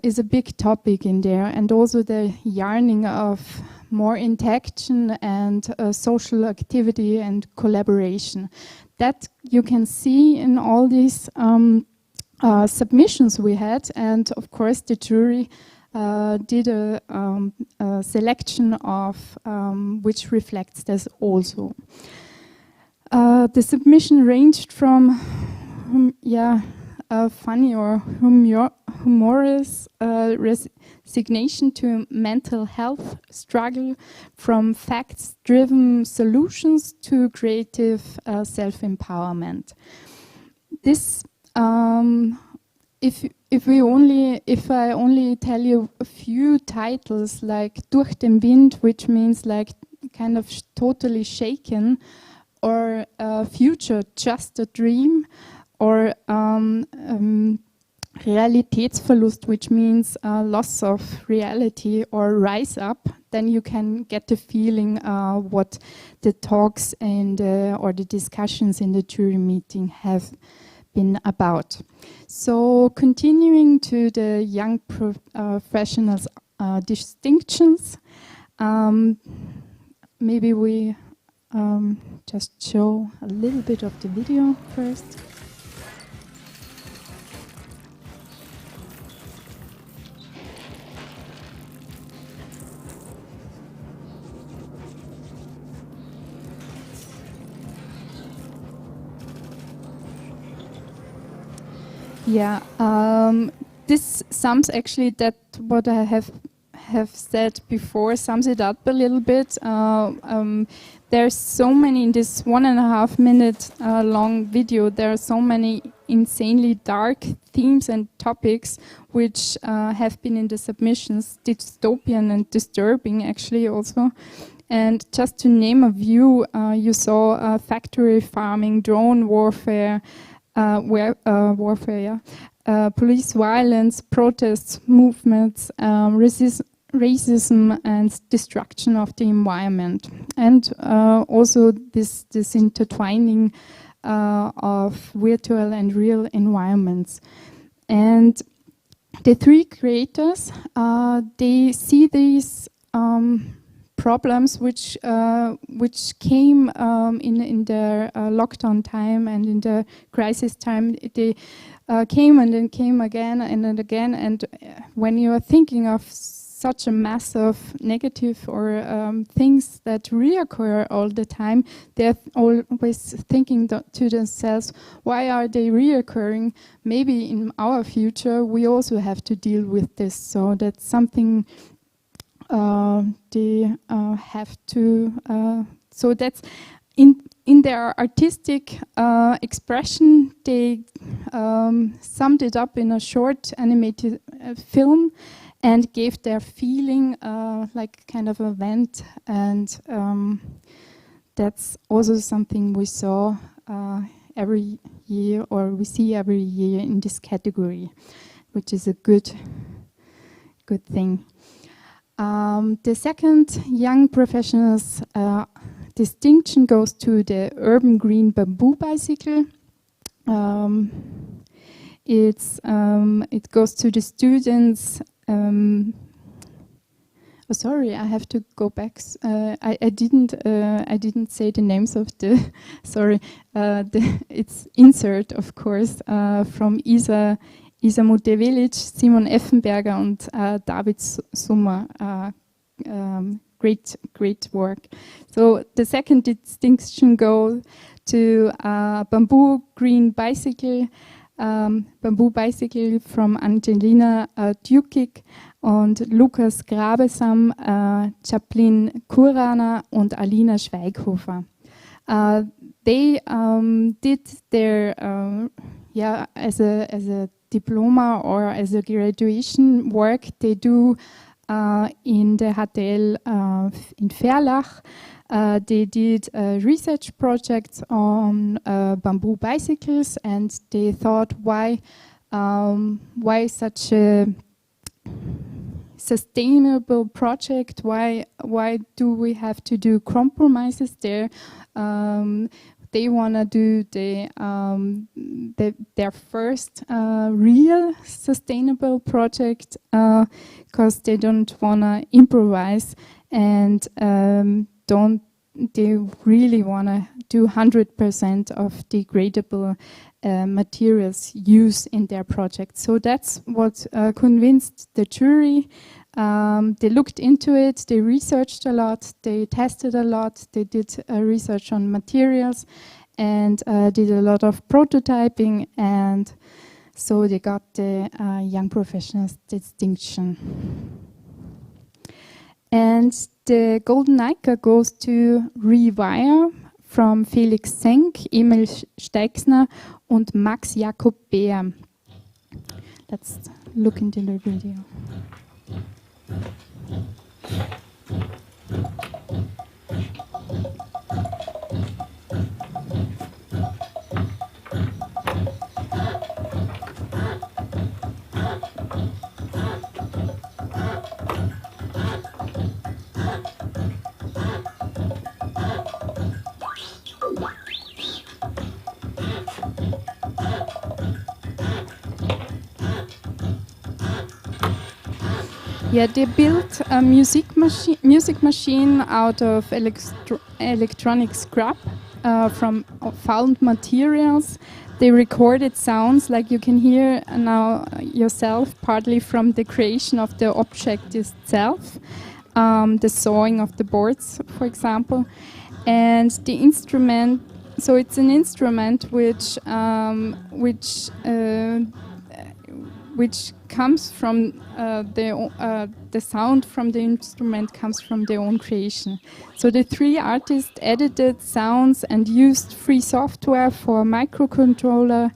is a big topic in there, and also the yearning of more interaction and social activity and collaboration. That you can see in all these submissions we had, and of course the jury did a selection of which reflects this also. The submission ranged from funny or humorous resignation to mental health struggle, from facts-driven solutions to creative self-empowerment. This, if I only tell you a few titles, like Durch den Wind, which means like kind of totally shaken, or Future, Just a Dream, or Realitätsverlust, which means loss of reality, or Rise Up, then you can get the feeling what the talks and or the discussions in the jury meeting have been about. So continuing to the young professionals distinctions, maybe we just show a little bit of the video first. Yeah, this sums actually that what I have said before, sums it up a little bit. There's so many in this 1.5 minute long video. There are so many insanely dark themes and topics which have been in the submissions, dystopian and disturbing actually also. And just to name a few, you saw factory farming, drone warfare, police violence, protests, movements, racism and destruction of the environment, and also this intertwining of virtual and real environments. And the three creators, they see these problems which came in their lockdown time and in the crisis time. They came and then came again and again. And when you are thinking of such a mass of negative or things that reoccur all the time, they're always thinking to themselves, why are they reoccurring? Maybe in our future we also have to deal with this. So that's something they have to. So that's in their artistic expression, they summed it up in a short animated film and gave their feeling like kind of a vent, and that's also something we saw every year, or we see every year in this category, which is a good thing. The second Young Professionals distinction goes to the Urban Green Bamboo Bicycle. It goes to the students. Oh, sorry, I have to go back. I didn't say the names of the. Sorry, it's insert, of course, from Isa Mutevilic, Simon Effenberger, und David Summer. Great work. So the second distinction goes to Bamboo Green Bicycle, Bamboo Bicycle from Angelina Dukik und Lukas Grabesam, Chaplin Kurana und Alina Schweighofer. They did their as a diploma or as a graduation work. They do in the HTL in Verlach. They did research projects on bamboo bicycles, and they thought, why such a sustainable project? Why do we have to do compromises there? They want to do their first real sustainable project because they don't want to improvise, and they really want to do 100% of degradable materials used in their project. So that's what convinced the jury. They looked into it, they researched a lot, they tested a lot, they did research on materials, and did a lot of prototyping, and so they got the Young Professionals distinction. And the Golden Nica goes to Rewire from Felix Senk, Emil Steixner und Max Jakob Beer. Let's look into the video. Yeah, they built a music machine out of electronic scrap from found materials. They recorded sounds like you can hear now yourself, partly from the creation of the object itself, the sawing of the boards, for example, and the instrument. So it's an instrument which comes from the sound from the instrument comes from their own creation. So the three artists edited sounds and used free software for a microcontroller,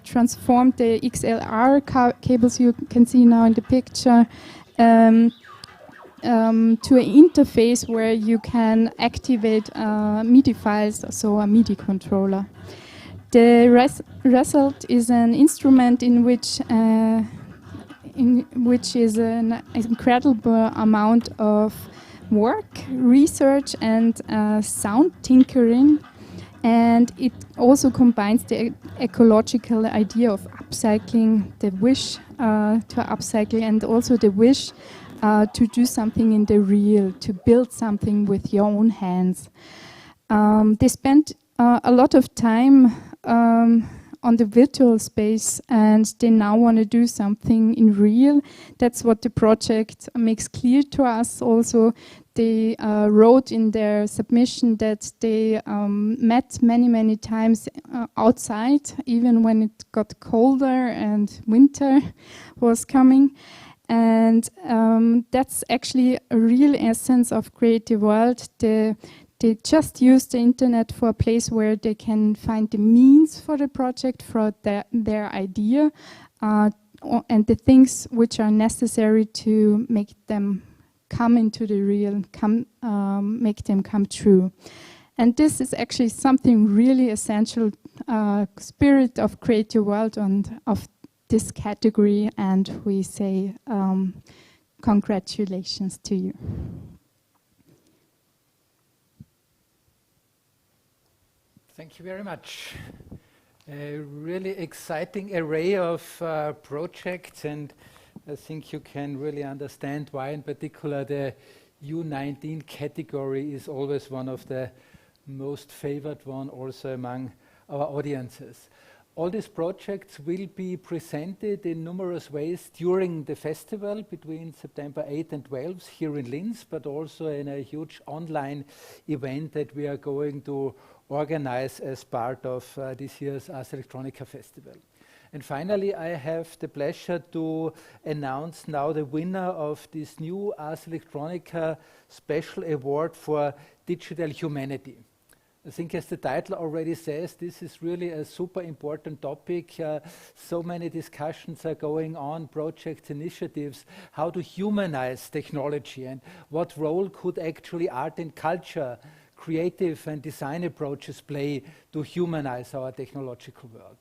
transformed the XLR cables you can see now in the picture to an interface where you can activate MIDI files, so a MIDI controller. The result is an instrument in which is an incredible amount of work, research, and sound tinkering, and it also combines the ecological idea of upcycling, the wish to upcycle, and also the wish to do something in the real, to build something with your own hands. They spent a lot of time on the virtual space, and they now want to do something in real. That's what the project makes clear to us. Also, they wrote in their submission that they met many times outside, even when it got colder and winter was coming. And that's actually a real essence of Creative World. They just use the internet for a place where they can find the means for the project, for their idea, and the things which are necessary to make them come into the real, make them come true. And this is actually something really essential, spirit of Creative World and of this category, and we say congratulations to you. Thank you very much. A really exciting array of projects, and I think you can really understand why in particular the U19 category is always one of the most favored one also among our audiences. All these projects will be presented in numerous ways during the festival between September 8th and 12th here in Linz, but also in a huge online event that we are going to organize as part of this year's Ars Electronica Festival. And finally, I have the pleasure to announce now the winner of this new Ars Electronica Special Award for Digital Humanity. I think as the title already says, this is really a super important topic. So many discussions are going on, projects, initiatives, how to humanize technology and what role could actually art and culture, creative and design approaches play to humanize our technological world.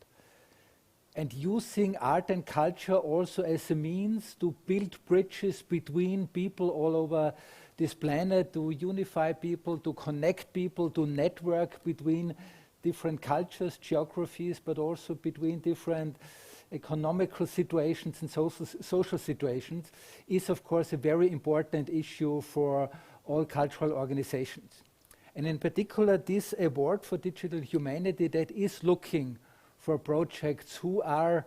And using art and culture also as a means to build bridges between people all over this planet, to unify people, to connect people, to network between different cultures, geographies, but also between different economical situations and social situations, is of course a very important issue for all cultural organizations. And in particular, this award for digital humanity that is looking for projects who are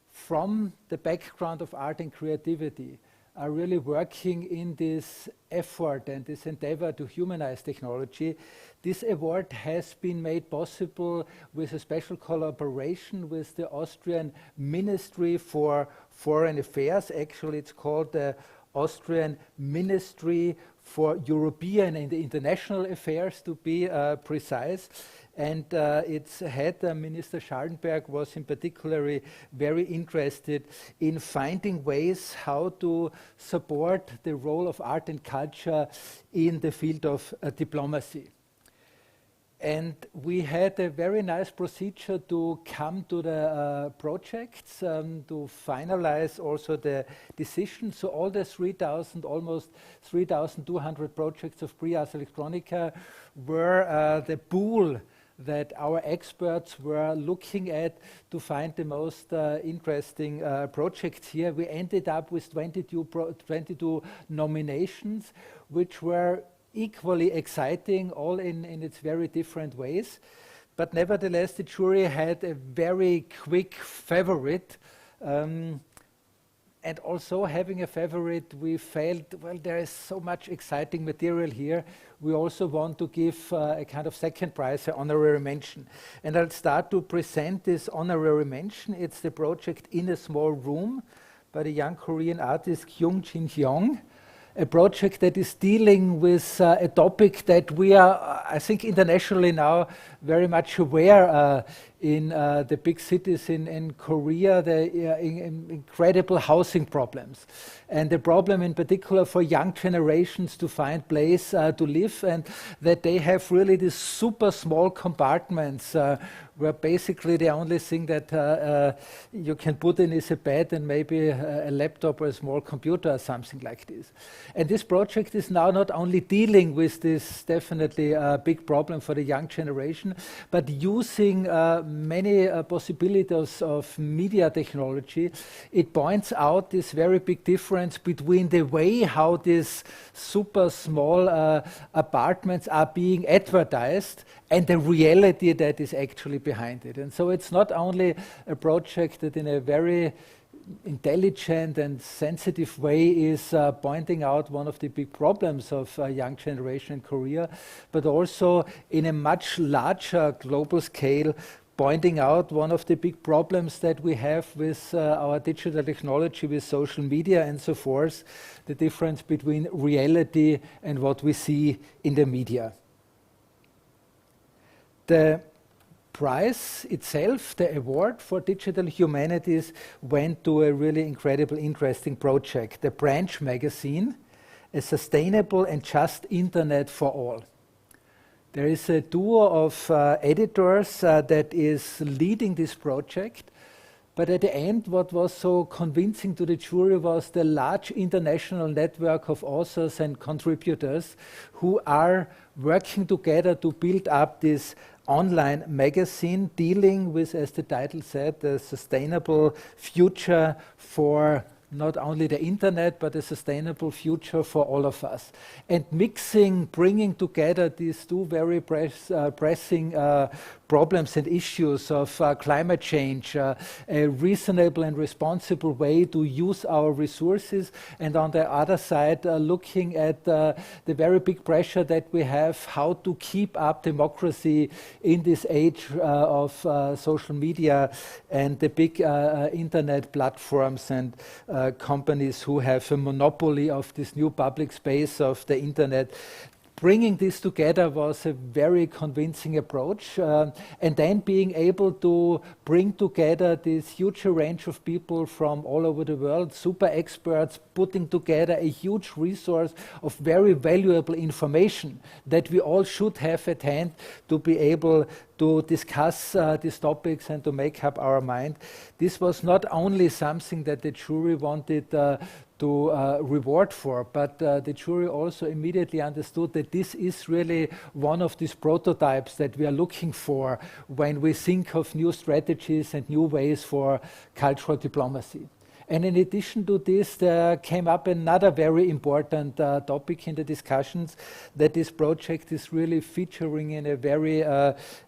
from the background of art and creativity, are really working in this effort and this endeavor to humanize technology. This award has been made possible with a special collaboration with the Austrian Ministry for Foreign Affairs. Actually, it's called the Austrian Ministry for European and International Affairs, to be precise. And its head, Minister Schallenberg, was in particular very interested in finding ways how to support the role of art and culture in the field of diplomacy. And we had a very nice procedure to come to the projects, to finalize also the decision. So all the 3,000, almost 3,200 projects of Prix Ars Electronica were the pool that our experts were looking at to find the most interesting projects here. We ended up with 22 nominations, which were equally exciting, all in its very different ways. But nevertheless, the jury had a very quick favorite. And also having a favorite, we felt, well, there is so much exciting material here. We also want to give a kind of second prize, an honorary mention. And I'll start to present this honorary mention. It's the project In a Small Room by the young Korean artist Kyung Jin Hyung. A project that is dealing with a topic that we are, I think, internationally now very much aware in the big cities in Korea, the incredible housing problems. And the problem in particular for young generations to find place to live, and that they have really these super small compartments where basically the only thing that you can put in is a bed and maybe a laptop or a small computer or something like this. And this project is now not only dealing with this definitely big problem for the young generation, but using many possibilities of media technology. It points out this very big difference between the way how these super small apartments are being advertised and the reality that is actually behind it. And so it's not only a project that in a very intelligent and sensitive way is pointing out one of the big problems of young generation in Korea, but also in a much larger global scale pointing out one of the big problems that we have with our digital technology, with social media and so forth, the difference between reality and what we see in the media. The prize itself, the award for digital humanities, went to a really incredible, interesting project, the Branch magazine, a sustainable and just internet for all. There is a duo of editors that is leading this project, but at the end what was so convincing to the jury was the large international network of authors and contributors who are working together to build up this online magazine dealing with, as the title said, the sustainable future for not only the internet, but a sustainable future for all of us. And bringing together these two very pressing problems and issues of climate change, a reasonable and responsible way to use our resources, and on the other side, looking at the very big pressure that we have, how to keep up democracy in this age of social media and the big internet platforms and companies who have a monopoly of this new public space of the internet. Bringing this together was a very convincing approach, and then being able to bring together this huge range of people from all over the world, super experts, putting together a huge resource of very valuable information that we all should have at hand to be able to discuss these topics and to make up our mind. This was not only something that the jury wanted to reward for, but the jury also immediately understood that this is really one of these prototypes that we are looking for when we think of new strategies and new ways for cultural diplomacy. And in addition to this, there came up another very important topic in the discussions, that this project is really featuring in a very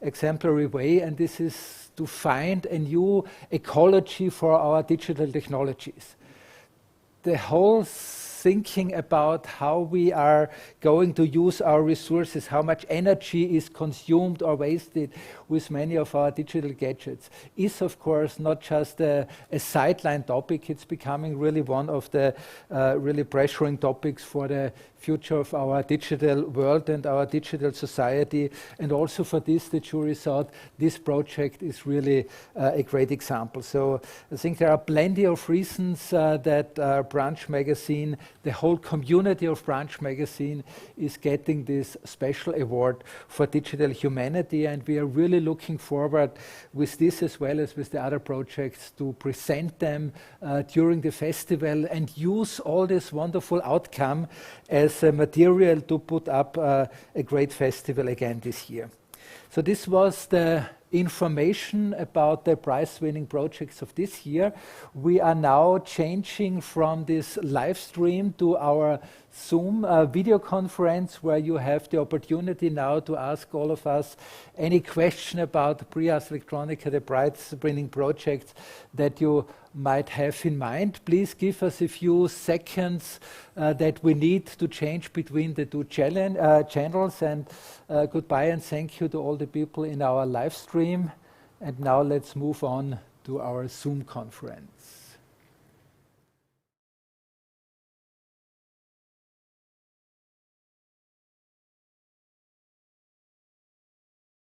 exemplary way, and this is to find a new ecology for our digital technologies. The whole thinking about how we are going to use our resources, how much energy is consumed or wasted with many of our digital gadgets, is of course not just a sideline topic. It's becoming really one of the really pressuring topics for the future of our digital world and our digital society. And also for this, the jury thought this project is really a great example. So I think there are plenty of reasons that Branch magazine, the whole community of Branch magazine, is getting this special award for digital humanity, and we are really looking forward with this as well as with the other projects to present them during the festival and use all this wonderful outcome as a material to put up a great festival again this year. So this was the information about the prize-winning projects of this year. We are now changing from this live stream to our Zoom video conference, where you have the opportunity now to ask all of us any question about Prix Ars Electronica, the prize-winning projects that you might have in mind. Please give us a few seconds that we need to change between the two channels, and goodbye and thank you to all the people in our live stream. And now let's move on to our Zoom conference.